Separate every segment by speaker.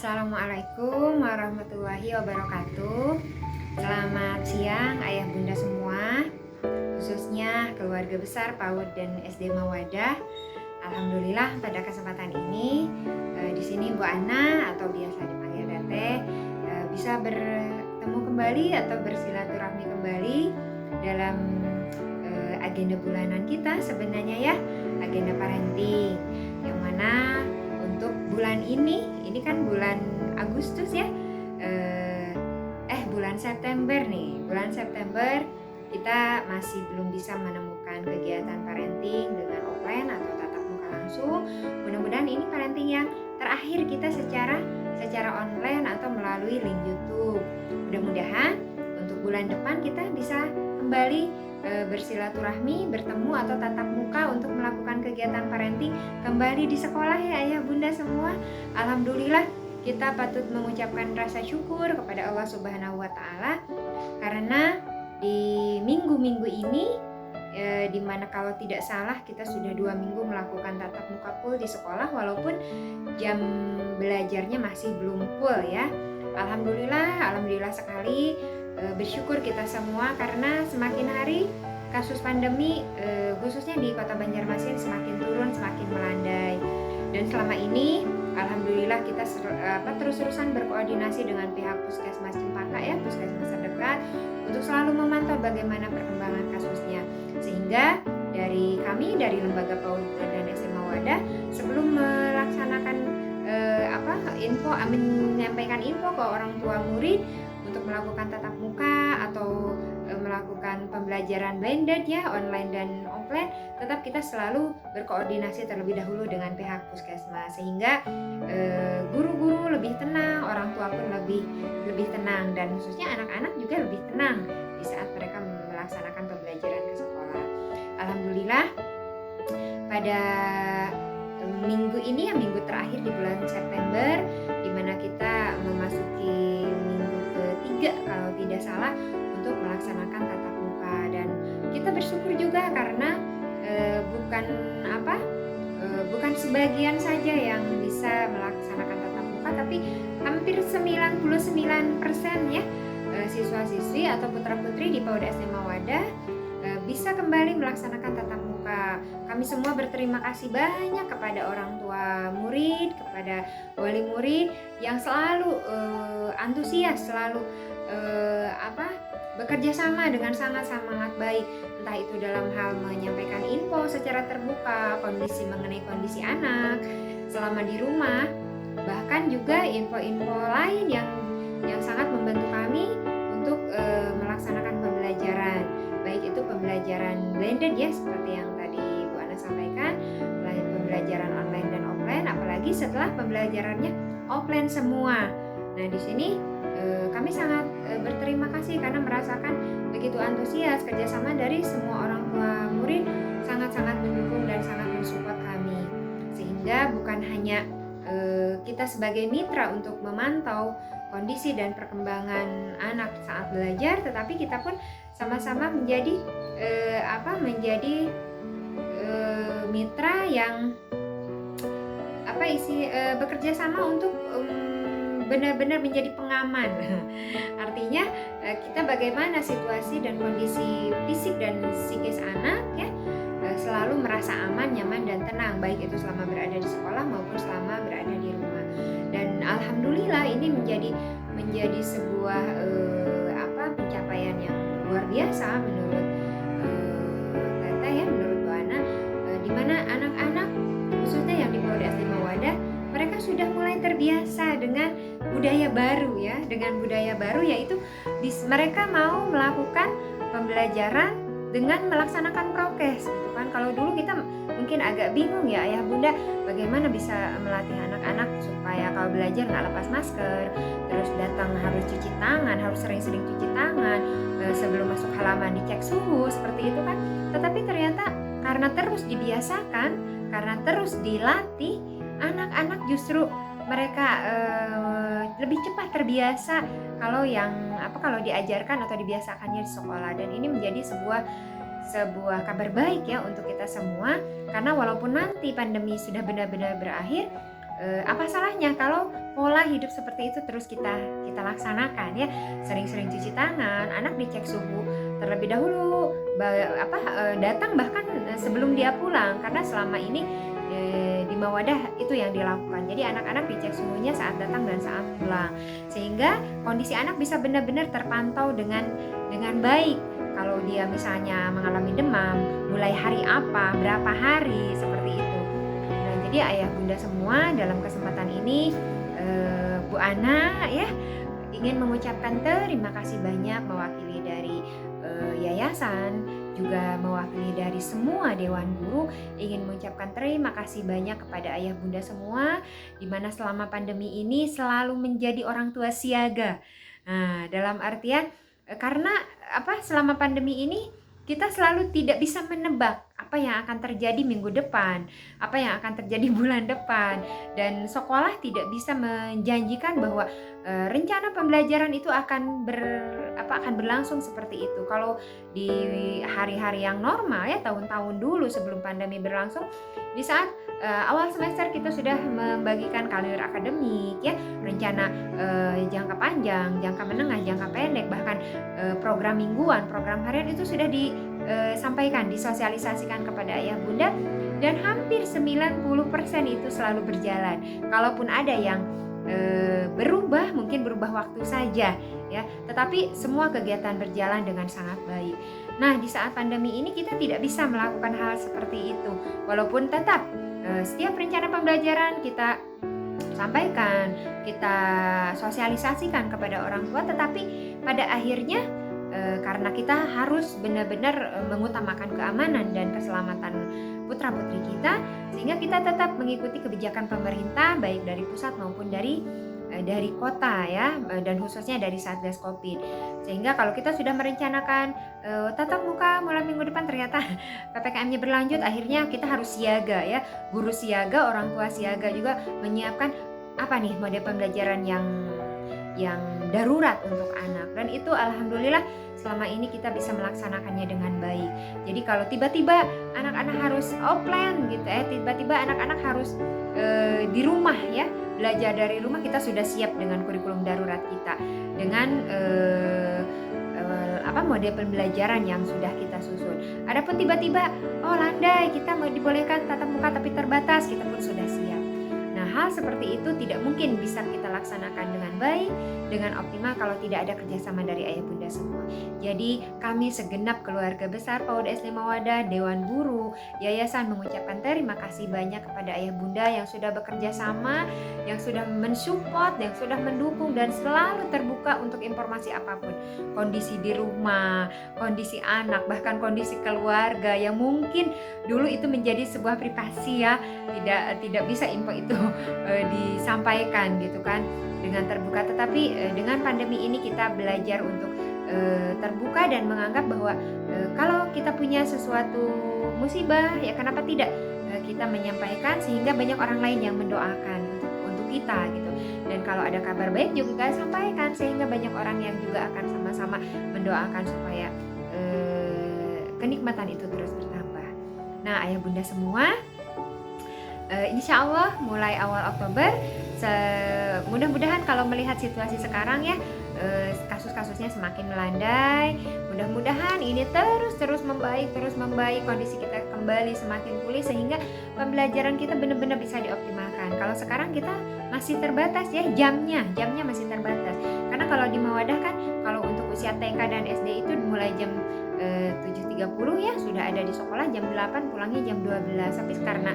Speaker 1: Assalamualaikum warahmatullahi wabarakatuh. Selamat siang ayah bunda semua, khususnya keluarga besar PAUD dan SD Mawadah. Alhamdulillah pada kesempatan ini di sini Bu Ana atau biasa dipanggil Teteh bisa bertemu kembali atau bersilaturahmi kembali dalam agenda bulanan kita sebenarnya ya, agenda parenting, yang mana untuk bulan ini kan bulan Agustus ya, bulan September nih, bulan September kita masih belum bisa menemukan kegiatan parenting dengan offline atau tatap muka langsung. Mudah-mudahan ini parenting yang terakhir kita secara online atau melalui link YouTube. Mudah-mudahan untuk bulan depan kita bisa kembali bersilaturahmi, bertemu atau tatap muka untuk melakukan kegiatan parenting kembali di sekolah ya ayah bunda semua. Alhamdulillah kita patut mengucapkan rasa syukur kepada Allah Subhanahu wa Ta'ala, karena di minggu-minggu ini dimana kalau tidak salah kita sudah 2 minggu melakukan tatap muka full di sekolah, walaupun jam belajarnya masih belum full ya. Alhamdulillah sekali, bersyukur kita semua karena semakin hari kasus pandemi khususnya di Kota Banjarmasin semakin turun, semakin melandai. Dan selama ini alhamdulillah kita terus-terusan berkoordinasi dengan pihak Puskesmas Cempaka ya, puskesmas terdekat, untuk selalu memantau bagaimana perkembangan kasusnya. Sehingga dari kami dari Lembaga PAUD dan SD Mawadah sebelum melaksanakan menyampaikan info ke orang tua murid untuk melakukan tatap muka atau melakukan pembelajaran blended ya, online dan offline, tetap kita selalu berkoordinasi terlebih dahulu dengan pihak puskesmas, sehingga guru-guru lebih tenang, orang tua pun lebih tenang, dan khususnya anak-anak juga lebih tenang di saat mereka melaksanakan pembelajaran ke sekolah. Alhamdulillah pada minggu ini ya, minggu terakhir di bulan September, di mana kita memasuki minggu ketiga kalau tidak salah untuk melaksanakan tatap muka, dan kita bersyukur juga karena bukan sebagian saja yang bisa melaksanakan tatap muka, tapi hampir 99% ya siswa-siswi atau putra-putri di PAUD SD Mawadah bisa kembali melaksanakan tatap muka. Kami semua berterima kasih banyak kepada orang tua murid, kepada wali murid yang selalu antusias, selalu bekerja sama dengan sangat baik, entah itu dalam hal menyampaikan info secara terbuka, mengenai kondisi anak selama di rumah, bahkan juga info-info lain yang sangat membantu kami untuk melaksanakan pembelajaran, baik itu pembelajaran blended ya seperti yang tadi Bu Ana sampaikan, pembelajaran online dan offline, apalagi setelah pembelajarannya offline semua. Nah di sini kami sangat berterima kasih karena merasakan begitu antusias kerjasama dari semua orang tua murid, sangat mendukung dan sangat mensupport kami, sehingga bukan hanya kita sebagai mitra untuk memantau kondisi dan perkembangan anak saat belajar, tetapi kita pun sama-sama menjadi mitra yang bekerja sama untuk benar-benar menjadi pengaman. Artinya kita bagaimana situasi dan kondisi fisik dan psikis anak ya selalu merasa aman, nyaman dan tenang, baik itu selama berada di sekolah maupun selama berada di rumah. Dan alhamdulillah ini menjadi sebuah pencapaian yang luar biasa menurut Teteh ya, menurut Bu Ana, di mana anak-anak khususnya yang di PAUD SD Mawadah, mereka sudah mulai terbiasa dengan budaya baru ya, yaitu mereka mau melakukan pembelajaran dengan melaksanakan prokes gitu kan. Kalau dulu kita mungkin agak bingung ya ayah bunda, bagaimana bisa melatih anak-anak supaya kalau belajar nggak lepas masker, terus datang harus cuci tangan, harus sering-sering cuci tangan, sebelum masuk halaman dicek suhu, seperti itu kan. Tetapi ternyata karena terus dibiasakan, karena terus dilatih, anak-anak justru mereka lebih cepat terbiasa kalau diajarkan atau dibiasakannya di sekolah. Dan ini menjadi sebuah kabar baik ya untuk kita semua, karena walaupun nanti pandemi sudah benar-benar berakhir, apa salahnya kalau pola hidup seperti itu terus kita laksanakan ya. Sering-sering cuci tangan, anak dicek suhu terlebih dahulu, datang bahkan sebelum dia pulang, karena selama ini di Mawadah itu yang dilakukan. Jadi anak-anak dicek suhunya saat datang dan saat pulang, sehingga kondisi anak bisa benar-benar terpantau dengan baik. Kalau dia misalnya mengalami demam, mulai hari apa, berapa hari, seperti itu. Nah, jadi ayah bunda semua, dalam kesempatan ini Bu Ana ya ingin mengucapkan terima kasih banyak mewakili dari yayasan, juga mewakili dari semua Dewan Guru, ingin mengucapkan terima kasih banyak kepada ayah bunda semua, di mana selama pandemi ini selalu menjadi orang tua siaga. Nah, dalam artian karena selama pandemi ini kita selalu tidak bisa menebak apa yang akan terjadi minggu depan, apa yang akan terjadi bulan depan, dan sekolah tidak bisa menjanjikan bahwa rencana pembelajaran itu akan berlangsung seperti itu. Kalau di hari-hari yang normal ya, tahun-tahun dulu sebelum pandemi berlangsung, di saat awal semester kita sudah membagikan kalender akademik ya, rencana jangka panjang, jangka menengah, jangka pendek, bahkan program mingguan, program harian itu sudah disampaikan, disosialisasikan kepada ayah bunda, dan hampir 90% itu selalu berjalan. Kalaupun ada yang berubah, mungkin berubah waktu saja ya, tetapi semua kegiatan berjalan dengan sangat baik. Nah, di saat pandemi ini kita tidak bisa melakukan hal seperti itu, walaupun tetap setiap rencana pembelajaran kita sampaikan, kita sosialisasikan kepada orang tua, tetapi pada akhirnya karena kita harus benar-benar mengutamakan keamanan dan keselamatan putra-putri kita, sehingga kita tetap mengikuti kebijakan pemerintah baik dari pusat maupun dari kota ya, dan khususnya dari Satgas Covid. Sehingga kalau kita sudah merencanakan tatap muka mulai minggu depan, ternyata PPKM-nya berlanjut, akhirnya kita harus siaga ya, guru siaga, orang tua siaga juga menyiapkan mode pembelajaran yang darurat untuk anak, dan itu alhamdulillah selama ini kita bisa melaksanakannya dengan baik. Jadi kalau tiba-tiba anak-anak harus offline gitu ya, tiba-tiba anak-anak harus di rumah ya, belajar dari rumah, kita sudah siap dengan kurikulum darurat kita, dengan mode pembelajaran yang sudah kita susun. Adapun tiba-tiba landai kita mau dibolehkan tatap muka tapi terbatas, kita pun sudah siap. Nah, hal seperti itu tidak mungkin bisa kita laksanakan dengan baik, dengan optimal kalau tidak ada kerjasama dari ayah bunda semua. Jadi kami segenap keluarga besar PAUD SD Mawadah, Dewan Guru, Yayasan mengucapkan terima kasih banyak kepada ayah bunda yang sudah bekerja sama, yang sudah mensupport, yang sudah mendukung, dan selalu terbuka untuk informasi apapun. Kondisi di rumah, kondisi anak, bahkan kondisi keluarga yang mungkin dulu itu menjadi sebuah privasi ya, tidak bisa info itu disampaikan gitu kan dengan terbuka. Tetapi dengan pandemi ini kita belajar untuk terbuka dan menganggap bahwa kalau kita punya sesuatu musibah ya, kenapa tidak kita menyampaikan, sehingga banyak orang lain yang mendoakan untuk kita gitu. Dan kalau ada kabar baik juga sampaikan, sehingga banyak orang yang juga akan sama-sama mendoakan supaya kenikmatan itu terus bertambah. Nah, ayah bunda semua, insya Allah mulai awal Oktober, mudah-mudahan kalau melihat situasi sekarang ya, kasus-kasusnya semakin melandai, mudah-mudahan ini terus membaik, kondisi kita kembali semakin pulih, sehingga pembelajaran kita benar-benar bisa dioptimalkan. Kalau sekarang kita masih terbatas ya, jamnya masih terbatas, karena kalau di Mawadah kan kalau untuk usia TK dan SD itu mulai jam 7.30 ya sudah ada di sekolah, jam 8 pulangnya jam 12, tapi karena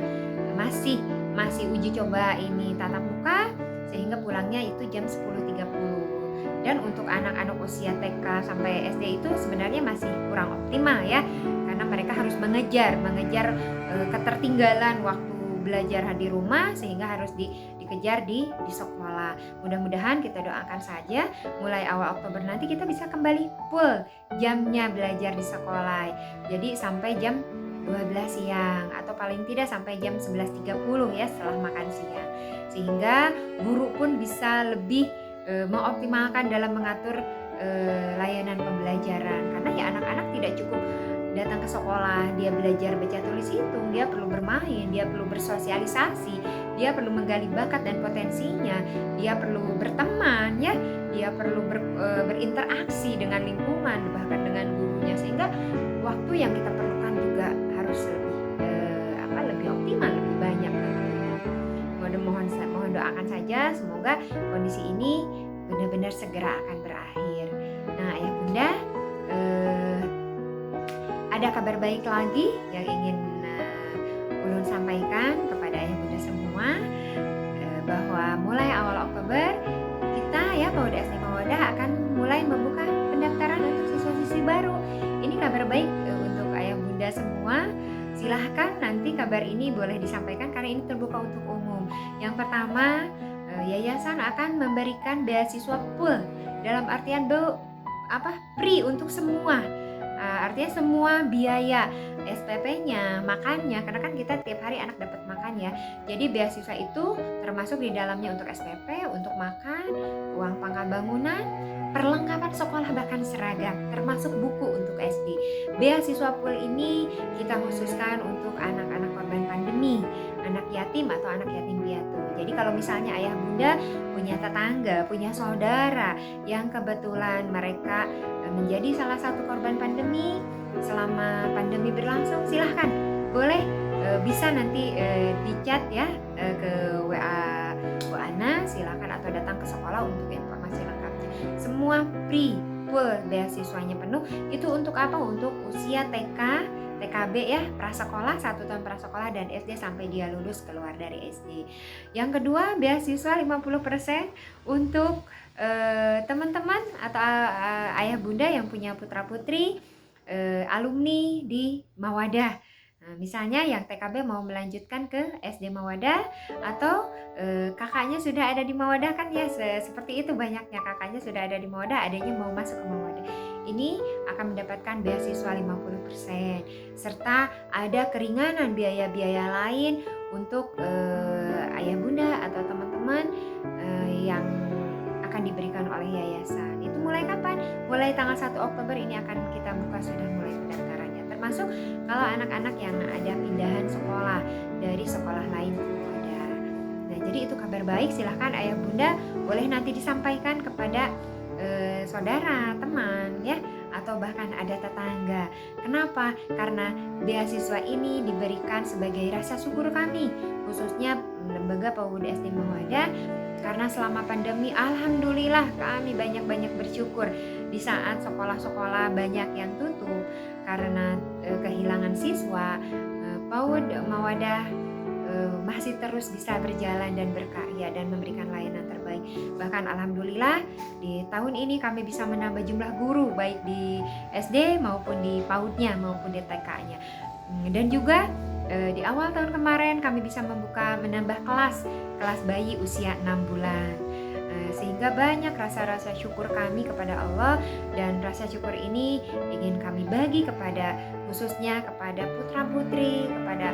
Speaker 1: masih uji coba ini tatap muka, sehingga pulangnya itu jam 10.30. Dan untuk anak-anak usia TK sampai SD itu sebenarnya masih kurang optimal ya, karena mereka harus mengejar ketertinggalan waktu belajar di rumah, sehingga harus dikejar di sekolah. Mudah-mudahan kita doakan saja mulai awal Oktober nanti kita bisa kembali full jamnya belajar di sekolah. Jadi sampai jam 12 siang atau paling tidak sampai jam 11.30 ya setelah makan siang, sehingga guru pun bisa lebih mengoptimalkan dalam mengatur layanan pembelajaran, karena ya anak-anak tidak cukup datang ke sekolah dia belajar baca tulis hitung, dia perlu bermain, dia perlu bersosialisasi, dia perlu menggali bakat dan potensinya, dia perlu berteman ya, dia perlu berinteraksi dengan lingkungan, bahkan dengan gurunya, sehingga waktu yang kita perlukan juga harus lebih optimal, lebih banyak tentunya. Mohon doakan saja semoga kondisi ini benar-benar segera akan berakhir. Nah, Ayah Bunda, ada kabar baik lagi yang ingin Ulun sampaikan kepada Ayah Bunda semua, bahwa mulai awal Oktober kita ya PAUD SD Mawadah akan mulai membuka pendaftaran untuk siswa-siswi baru. Ini kabar baik untuk Ayah Bunda semua. Silahkan nanti kabar ini boleh disampaikan karena ini terbuka untuk umum. Yang pertama, yayasan akan memberikan beasiswa full, dalam artian free untuk semua. Artinya semua biaya SPP-nya, makannya, karena kan kita tiap hari anak dapat makan ya. Jadi beasiswa itu termasuk di dalamnya untuk SPP, untuk makan, uang pangkal bangunan, perlengkapan sekolah bahkan seragam, termasuk buku untuk SD. Beasiswa full ini kita khususkan untuk anak-anak korban pandemi, anak yatim atau anak yatim piatu. Jadi kalau misalnya Ayah Bunda punya tetangga, punya saudara yang kebetulan mereka menjadi salah satu korban pandemi selama pandemi berlangsung, silahkan boleh bisa nanti di chat ya ke WA Bu Ana, silahkan, atau datang ke sekolah untuk informasi lengkapnya. Semua free, full, beasiswanya penuh. Itu untuk apa? Untuk usia TK, TKB ya, prasekolah, 1 tahun prasekolah, dan SD sampai dia lulus keluar dari SD. Yang kedua, beasiswa 50% untuk teman-teman atau ayah bunda yang punya putra putri alumni di Mawadah. Nah, misalnya yang TKB mau melanjutkan ke SD Mawadah, atau kakaknya sudah ada di Mawadah, kan ya seperti itu banyaknya, kakaknya sudah ada di Mawadah, adanya mau masuk ke Mawadah. Ini akan mendapatkan beasiswa 50%, serta ada keringanan biaya-biaya lain untuk ayah bunda atau teman-teman yang akan diberikan oleh yayasan. Itu mulai kapan? Mulai tanggal 1 Oktober ini akan kita buka, sudah mulai pendaftarannya. Termasuk kalau anak-anak yang ada pindahan sekolah dari sekolah lain ke Mawadah. Nah, jadi itu kabar baik. Silahkan ayah bunda boleh nanti disampaikan kepada saudara, teman ya, atau bahkan ada tetangga. Kenapa? Karena beasiswa ini diberikan sebagai rasa syukur kami, khususnya lembaga PAUD SD Mawadah, karena selama pandemi alhamdulillah kami banyak-banyak bersyukur di saat sekolah-sekolah banyak yang tutup karena kehilangan siswa. PAUD Mawadah masih terus bisa berjalan dan berkarya dan memberikan layanan terbaik. Bahkan alhamdulillah di tahun ini kami bisa menambah jumlah guru baik di SD maupun di PAUD-nya maupun di TK-nya. Dan juga di awal tahun kemarin kami bisa menambah kelas bayi usia 6 bulan. Sehingga banyak rasa-rasa syukur kami kepada Allah, dan rasa syukur ini ingin kami bagi kepada, khususnya kepada putra-putri, kepada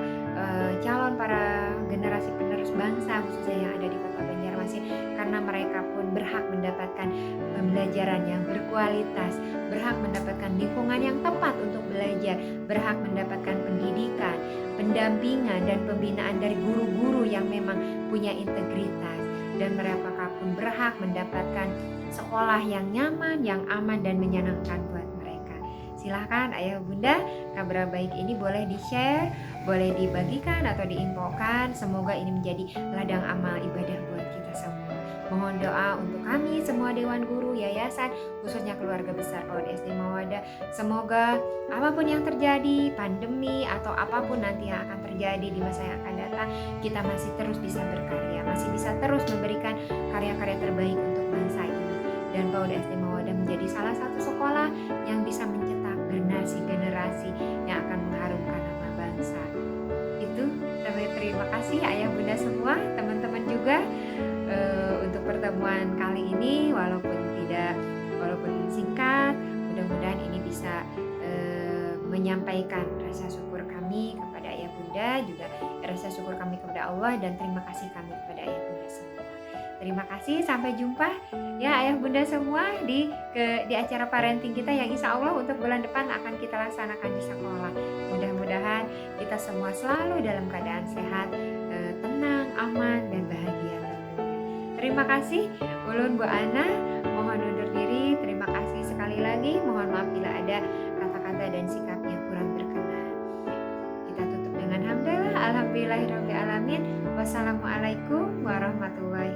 Speaker 1: calon para generasi penerus bangsa khususnya yang ada di Kota Banjarmasin, karena mereka pun berhak mendapatkan pembelajaran yang berkualitas, berhak mendapatkan lingkungan yang tepat untuk belajar, berhak mendapatkan pendidikan, pendampingan dan pembinaan dari guru-guru yang memang punya integritas, dan mereka pun berhak mendapatkan sekolah yang nyaman, yang aman dan menyenangkan buat mereka. Silahkan ayah bunda, kabar baik ini boleh di-share, boleh dibagikan atau diinfokan. Semoga ini menjadi ladang amal ibadah buat kita semua. Mohon doa untuk kami semua Dewan Guru, yayasan, khususnya keluarga besar PAUD SD Mawadah. Semoga apapun yang terjadi, pandemi atau apapun nanti yang akan terjadi di masa yang akan datang, kita masih terus bisa berkarya, masih bisa terus memberikan karya-karya terbaik untuk bangsa ini. Dan PAUD SD Mawadah menjadi salah satu sekolah yang bisa mencetak generasi-generasi yang akan mengharumkan nama bangsa. Itu, terima kasih ayah bunda semua, teman-teman juga untuk pertemuan kali ini, walaupun singkat, mudah-mudahan ini bisa menyampaikan rasa syukur kami kepada ayah bunda, juga rasa syukur kami kepada Allah, dan terima kasih kami kepada ayah bunda semua. Terima kasih, sampai jumpa ya ayah bunda semua di acara parenting kita yang insya Allah untuk bulan depan akan kita laksanakan di sekolah. Mudah-mudahan kita semua selalu dalam keadaan sehat, tenang, aman, Terima kasih. Ulun Bu Ana mohon undur diri. Terima kasih sekali lagi. Mohon maaf bila ada kata-kata dan sikap yang kurang berkenan. Kita tutup dengan hamdalah. Alhamdulillahirabbil alamin. Wassalamualaikum warahmatullahi